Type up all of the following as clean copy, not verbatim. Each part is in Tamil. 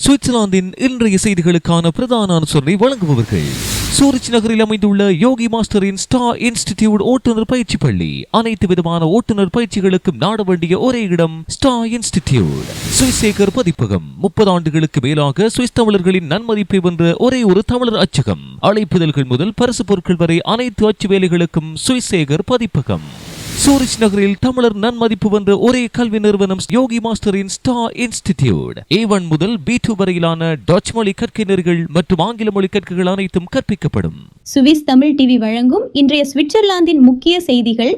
சுவிட்சர்லாந்தின் இன்றைய செய்திகளுக்கான பிரதான அனுசரணை வழங்குபவர்கள் சூரிச் நகரில் அமைந்துள்ள யோகி மாஸ்டரின் ஸ்டார் இன்ஸ்டிடியூட் ஓட்டுநர் பயிற்சி பள்ளி. அனைத்து விதமான ஓட்டுநர் பயிற்சிகளுக்கும் நாட வேண்டிய ஒரே இடம் ஸ்டார் இன்ஸ்டிடியூட். சுவிசேகர் பதிப்பகம் 30 ஆண்டுகளுக்கு மேலாக சுவிஸ் தமிழர்களின் நன்மதிப்பை வென்ற ஒரே ஒரு தமிழர் அச்சகம். அழைப்புதல்கள் முதல் பரிசு பொருட்கள் வரை அனைத்து அச்சு வேலைகளுக்கும் சுவிசேகர் பதிப்பகம். சூரிச் நகரில் தமிழர் நன்மதிப்பு வந்த ஒரே கல்வி நிறுவனம் யோகி மாஸ்டரின் ஸ்டார் இன்ஸ்டிடியூட். A1 முதல் B2 வரையிலான டச் மொழி கற்கை நெறிகள் மற்றும் ஆங்கில மொழி கற்கைகள் அனைத்தும் கற்பிக்கப்படும். சுவிஸ் தமிழ் டிவி வழங்கும் இன்றைய சுவிட்சர்லாந்தின் முக்கிய செய்திகள்.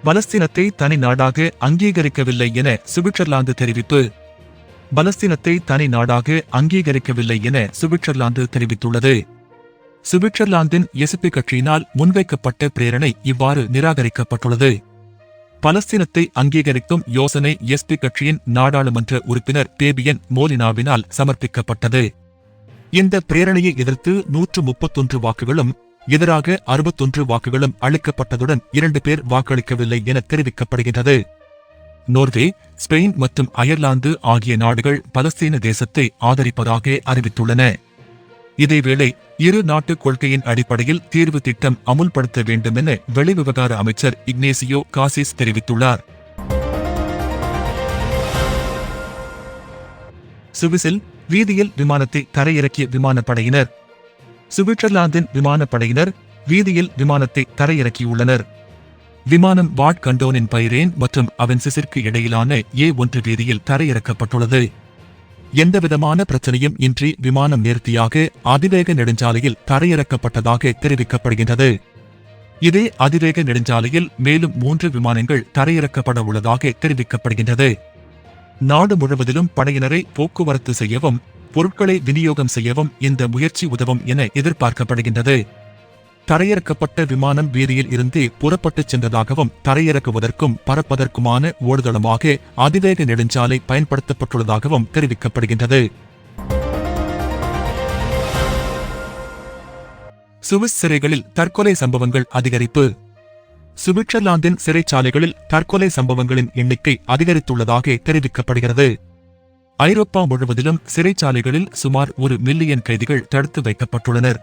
பலஸ்தீனத்தை தனி நாடாக அங்கீகரிக்கவில்லை என சுவிட்சர்லாந்து தெரிவிப்பு. பலஸ்தீனத்தை தனி நாடாக அங்கீகரிக்கவில்லை என சுவிட்சர்லாந்து தெரிவித்துள்ளது. சுவிட்சர்லாந்தின் எஸ்பி கட்சியினால் முன்வைக்கப்பட்ட பிரேரணை இவ்வாறு நிராகரிக்கப்பட்டுள்ளது. பலஸ்தீனத்தை அங்கீகரிக்கும் யோசனை எஸ்பி கட்சியின் நாடாளுமன்ற உறுப்பினர் பேபியன் மோலினாவினால் சமர்ப்பிக்கப்பட்டது. இந்த பிரேரணையை எதிர்த்து 131 வாக்குகளும் எதிராக 61 வாக்குகளும் அளிக்கப்பட்டதுடன் 2 பேர் வாக்களிக்கவில்லை என தெரிவிக்கப்படுகின்றது. நோர்வே, ஸ்பெயின் மற்றும் அயர்லாந்து ஆகிய நாடுகள் பலஸ்தீன தேசத்தை ஆதரிப்பதாக அறிவித்துள்ளன. இதேவேளை இரு நாட்டு கொள்கையின் அடிப்படையில் தீர்வு திட்டம் அமுல்படுத்த வேண்டும் என வெளிவிவகார அமைச்சர் இக்னேசியோ காசிஸ் தெரிவித்துள்ளார். சுவிஸில் வீதியில் விமானத்தை தரையிறக்கிய விமானப்படையினர். சுவிட்சர்லாந்தின் விமானப்படையினர் வீதியில் விமானத்தை தரையிறக்கியுள்ளனர். விமானம் வாட் கண்டோனின் பைரேன் மற்றும் அவென்சிஸிற்கு இடையிலான A1 வீதியில் தரையிறக்கப்பட்டுள்ளது. எந்தவிதமான பிரச்சனையும் இன்றி விமானம் நேர்த்தியாக அதிவேக நெடுஞ்சாலையில் தரையிறக்கப்பட்டதாக தெரிவிக்கப்படுகின்றது. இதே அதிவேக நெடுஞ்சாலையில் மேலும் 3 விமானங்கள் தரையிறக்கப்பட உள்ளதாக தெரிவிக்கப்படுகின்றது. நாடு முழுவதிலும் படையினரை போக்குவரத்து செய்யவும் பொருட்களை விநியோகம் செய்யவும் இந்த முயற்சி உதவும் என எதிர்பார்க்கப்படுகின்றது. தரையிறக்கப்பட்ட விமானம் வீதியில் இருந்தே புறப்பட்டுச் சென்றதாகவும் தரையிறக்குவதற்கும் பறப்பதற்குமான ஓடுதளமாக அதிவேக நெடுஞ்சாலை பயன்படுத்தப்பட்டுள்ளதாகவும் தெரிவிக்கப்படுகின்றது. சுவிஸ் சிறைகளில் தற்கொலை சம்பவங்கள் அதிகரிப்பு. சுவிட்சர்லாந்தின் சிறைச்சாலைகளில் தற்கொலை சம்பவங்களின் எண்ணிக்கை அதிகரித்துள்ளதாக தெரிவிக்கப்படுகிறது. ஐரோப்பா முழுவதிலும் சிறைச்சாலைகளில் சுமார் 1 மில்லியன் கைதிகள் தடுத்து வைக்கப்பட்டுள்ளனர்.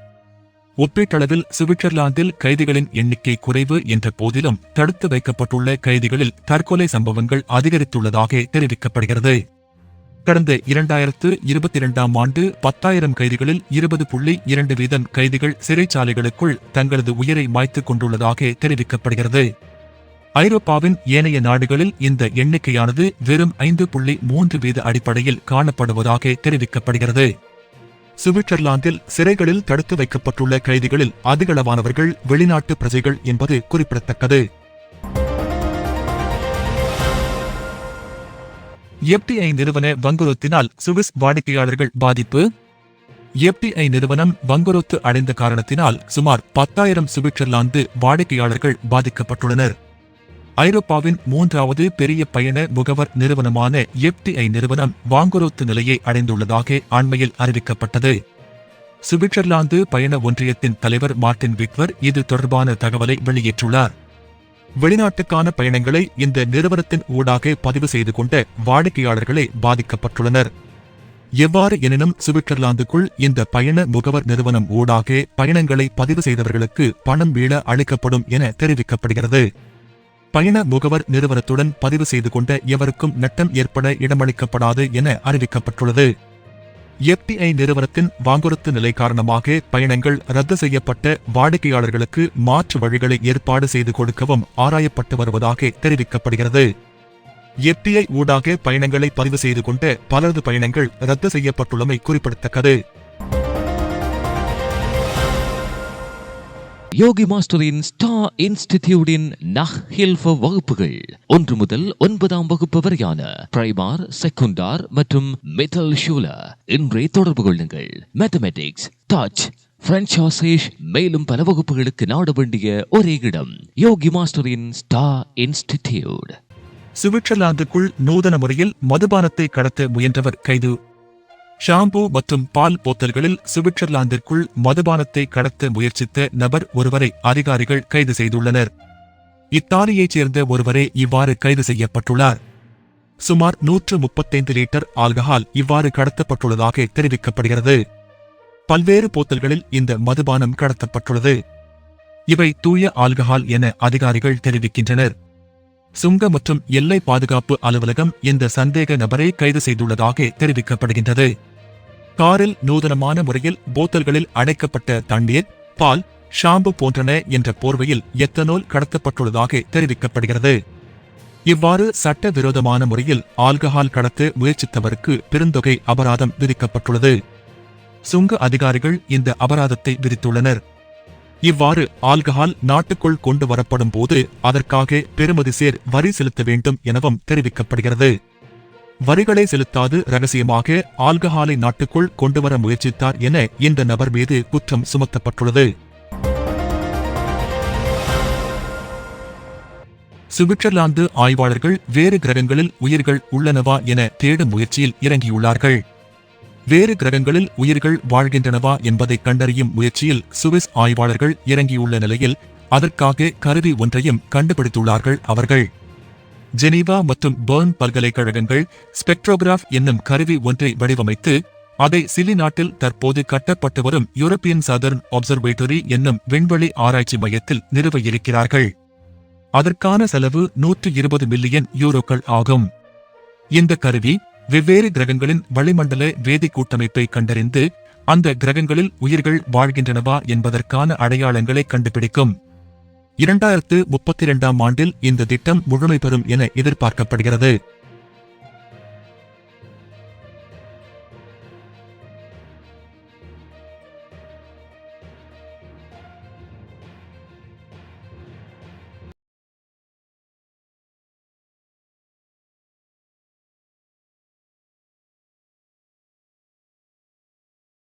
ஒப்பீட்டளவில் சுவிட்சர்லாந்தில் கைதிகளின் எண்ணிக்கை குறைவு என்ற போதிலும் தடுத்து வைக்கப்பட்டுள்ள கைதிகளில் தற்கொலை சம்பவங்கள் அதிகரித்துள்ளதாக தெரிவிக்கப்படுகிறது. கடந்த 2022ஆம் ஆண்டு 10,000 கைதிகளில் 20.2% கைதிகள் சிறைச்சாலைகளுக்குள் தங்களது உயிரை மாய்த்துக் கொண்டுள்ளதாக தெரிவிக்கப்படுகிறது. ஐரோப்பாவின் ஏனைய நாடுகளில் இந்த எண்ணிக்கையானது வெறும் 5.3% அடிப்படையில் காணப்படுவதாக தெரிவிக்கப்படுகிறது. சுவிட்சர்லாந்தில் சிறைகளில் தடுத்து வைக்கப்பட்டுள்ள கைதிகளில் அதிகளவானவர்கள் வெளிநாட்டு பிரஜைகள் என்பது குறிப்பிடத்தக்கது. FTI நிறுவன வங்குரோத்தினால் சுவிஸ் வாடிக்கையாளர்கள் பாதிப்பு. FTI நிறுவனம் வங்குரோத்து அடைந்த காரணத்தினால் சுமார் 10,000 சுவிட்சர்லாந்து வாடிக்கையாளர்கள் பாதிக்கப்பட்டுள்ளனர். ஐரோப்பாவின் 3வது பெரிய பயண முகவர் நிறுவனமான FTI நிறுவனம் வாங்குரோத்து நிலையை அடைந்துள்ளதாக அண்மையில் அறிவிக்கப்பட்டது. சுவிட்சர்லாந்து பயண ஒன்றியத்தின் தலைவர் மார்டின் விக்வர் இது தொடர்பான தகவலை வெளியிட்டுள்ளார். வெளிநாட்டுக்கான பயணங்களை இந்த நிறுவனத்தின் ஊடாக பதிவு செய்து கொண்ட வாடிக்கையாளர்களே பாதிக்கப்பட்டுள்ளனர். எவ்வாறு எனினும் சுவிட்சர்லாந்துக்குள் இந்த பயண முகவர் நிறுவனம் ஊடாக பயணங்களை பதிவு செய்தவர்களுக்கு பணம் மீள அளிக்கப்படும் என தெரிவிக்கப்படுகிறது. பயண முகவர் நிறுவனத்துடன் பதிவு செய்து கொண்ட எவருக்கும் நட்டம் ஏற்பட இடமளிக்கப்படாது என அறிவிக்கப்பட்டுள்ளது. FTI நிறுவனத்தின் வாங்குரோத்து நிலை காரணமாக பயணங்கள் ரத்து செய்யப்பட்ட வாடிக்கையாளர்களுக்கு மாற்று வழிகளை ஏற்பாடு செய்து கொடுக்கவும் ஆராயப்பட்டு வருவதாக தெரிவிக்கப்படுகிறது. FTI ஊடாக பயணங்களை பதிவு செய்து கொண்ட பலரது பயணங்கள் ரத்து செய்யப்பட்டுள்ளமை குறிப்பிடத்தக்கது. யோகி மாஸ்டரின் ஸ்டார் இன்ஸ்டிடியூட்டின் நஹ்ஹில்ஃப வகுப்புகள் 1 முதல் 9ஆம் வகுப்பு வரையான பிரைமார், செகண்டார் மற்றும் மிட்டல் ஷூலர். இன்றே தொடர்பு கொள்ளுங்கள். மேத்தமெட்டிக்ஸ், டச், பிரெஞ்ச், மேலும் பல வகுப்புகளுக்கு நாட வேண்டிய ஒரே இடம் யோகி மாஸ்டரின் ஸ்டார் இன்ஸ்டிடியூட். சுவிட்சர்லாந்துக்குள் நூதன முறையில் மதுபானத்தை கடத்த முயன்றவர் கைது. ஷாம்பூ மற்றும் பால் போத்தல்களில் சுவிட்சர்லாந்திற்குள் மதுபானத்தை கடத்த முயற்சித்த நபர் ஒருவரை அதிகாரிகள் கைது செய்துள்ளனர். இத்தாலியைச் சேர்ந்த ஒருவரே இவ்வாறு கைது செய்யப்பட்டுள்ளார். சுமார் 135 லிட்டர் ஆல்கஹால் இவ்வாறு கடத்தப்பட்டுள்ளதாக தெரிவிக்கப்படுகிறது. பல்வேறு போத்தல்களில் இந்த மதுபானம் கடத்தப்பட்டுள்ளது. இவை தூய ஆல்கஹால் என அதிகாரிகள் தெரிவிக்கின்றனர். சுங்க மற்றும் எல்லை பாதுகாப்பு அலுவலகம் இந்த சந்தேக நபரை கைது செய்துள்ளதாக தெரிவிக்கப்படுகின்றது. காரில் நூதனமான முறையில் போத்தல்களில் அடைக்கப்பட்ட தண்ணீர், பால், ஷாம்பு போன்றன என்ற போர்வையில் எத்தனால் கடத்தப்பட்டுள்ளதாக தெரிவிக்கப்படுகிறது. இவ்வாறு சட்டவிரோதமான முறையில் ஆல்கஹால் கடத்த முயற்சித்தவருக்கு பெருந்தொகை அபராதம் விதிக்கப்பட்டுள்ளது. சுங்க அதிகாரிகள் இந்த அபராதத்தை விதித்துள்ளனர். இவ்வாறு ஆல்கஹால் நாட்டுக்குள் கொண்டு வரப்படும் போது அதற்காக பெறுமதி சேர் வரி செலுத்த வேண்டும் எனவும் தெரிவிக்கப்படுகிறது. வரிகளை செலுத்தாது ரகசியமாக ஆல்கஹாலை நாட்டுக்குள் கொண்டுவர முயற்சித்தார் என இந்த நபர் மீது குற்றம் சுமத்தப்பட்டுள்ளது. சுவிட்சர்லாந்து ஆய்வாளர்கள் வேறு கிரகங்களில் உயிர்கள் உள்ளனவா என தேடும் முயற்சியில் இறங்கியுள்ளார்கள். வேறு கிரகங்களில் உயிர்கள் வாழ்கின்றனவா என்பதை கண்டறியும் முயற்சியில் சுவிஸ் ஆய்வாளர்கள் இறங்கியுள்ள நிலையில் அதற்காக கருவி ஒன்றையும் கண்டுபிடித்துள்ளார்கள். அவர்கள் ஜெனீவா மற்றும் பெர்ன் பல்கலைக்கழகங்கள் ஸ்பெக்ட்ரோகிராஃப் என்னும் கருவி ஒன்றை வடிவமைத்து அதை சிலி நாட்டில் தற்போது கட்டப்பட்டு வரும் யூரோப்பியன் சதர்ன் அப்சர்வேட்டரி என்னும் விண்வெளி ஆராய்ச்சி மையத்தில் நிறுவ இருக்கிறார்கள். அதற்கான செலவு 120 மில்லியன் யூரோக்கள் ஆகும். இந்த கருவி வெவ்வேறு கிரகங்களின் வளிமண்டல வேதி கூட்டமைப்பை கண்டறிந்து அந்த கிரகங்களில் உயிர்கள் வாழ்கின்றனவா என்பதற்கான அடையாளங்களை கண்டுபிடிக்கும். 2032ஆம் ஆண்டில் இந்த திட்டம் முழுமை பெறும் என எதிர்பார்க்கப்படுகிறது.